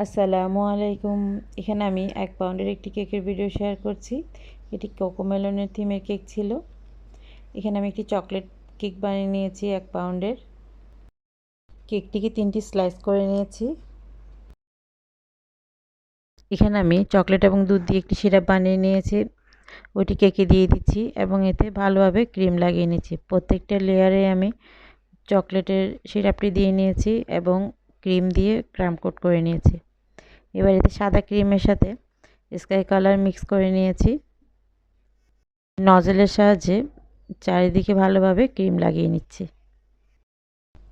আসসালামু আলাইকুম। এখানে আমি 1 পাউন্ডের একটি কেকের ভিডিও শেয়ার করছি। এটি কোকোমেলনের থিমের কেক ছিল। এখানে আমি একটি চকলেট কেক বানিয়ে নিয়েছি 1 পাউন্ডের। কেকটিকে 3টি স্লাইস করে নিয়েছি। এখানে আমি চকলেট এবং দুধ দিয়ে একটি সিরাপ বানিয়ে নিয়েছি। ওইটি কেকে দিয়ে দিচ্ছি এবং এতে ভালোভাবে ক্রিম লাগিয়ে নিচ্ছি। প্রত্যেকটা লেয়ারে আমি চকলেটের সিরাপটি দিয়ে নিয়েছি এবং ক্রিম দিয়ে ক্রাম কোট করে নিয়েছি। এবার এতে সাদা ক্রিমের সাথে স্কাই কালার মিক্স করে নিয়েছি। নজলের সাহায্যে চারিদিকে ভালোভাবে ক্রিম লাগিয়ে নিচ্ছি।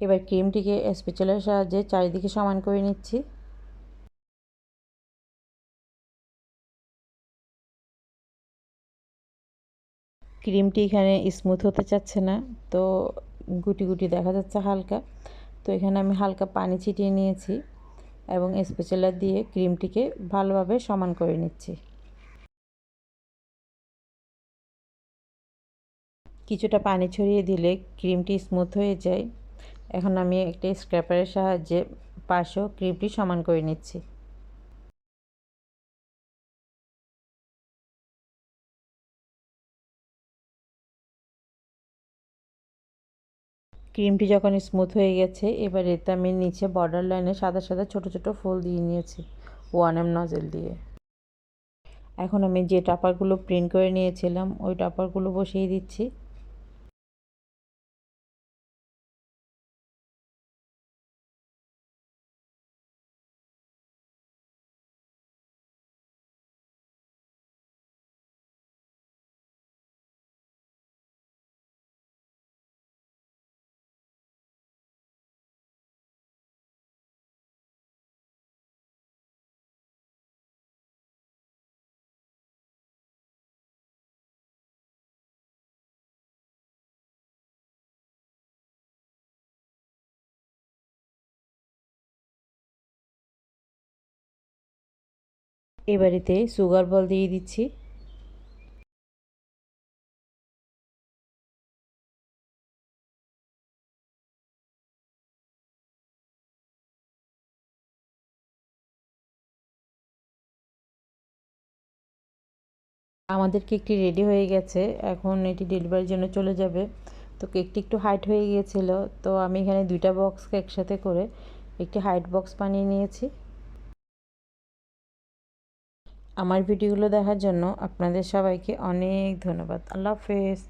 এবার ক্রিমটিকে স্প্যাচুলার সাহায্যে চারিদিকে সমান করে নিচ্ছি। ক্রিমটি এখানে স্মুথ হতে চাচ্ছে না, তো গুটি গুটি দেখা যাচ্ছে হালকা। তো এখানে আমি হালকা পানি ছিটিয়ে নিয়েছি এবং স্প্যাচুলার দিয়ে ক্রিমটিকে ভালোভাবে সমান করে নিচ্ছি। কিছুটা পানি ছড়িয়ে দিলে ক্রিমটি স্মুথ হয়ে যায়। এখন আমি একটা স্ক্র্যাপারের সাহায্যে পাশেও ক্রিমটি সমান করে নিচ্ছি। ক্রিমটি যখন স্মুথ হয়ে গেছে, এবার এতে আমি নিচে বর্ডার লাইনে সাদা সাদা ছোট ছোট ফুল দিয়ে নিয়েছি 1M নজল দিয়ে। এখন আমি যে টপারগুলো প্রিন্ট করে নিয়েছিলাম ওই টপারগুলো বসিয়ে দিচ্ছি। এবারেতে সুগার বল দিয়ে দিচ্ছি। আমাদের কেকটি রেডি হয়ে গেছে। এখন এটি ডেলিভারির জন্য চলে যাবে। তো কেকটি একটু হাইট হয়ে গিয়েছিল, তো আমি এখানে 2টা বক্সকে একসাথে করে একটি হাইট বক্স বানিয়ে নিয়েছি। আমার ভিডিওগুলো দেখার জন্য আপনাদের সবাইকে অনেক ধন্যবাদ। আল্লাহ হাফেজ।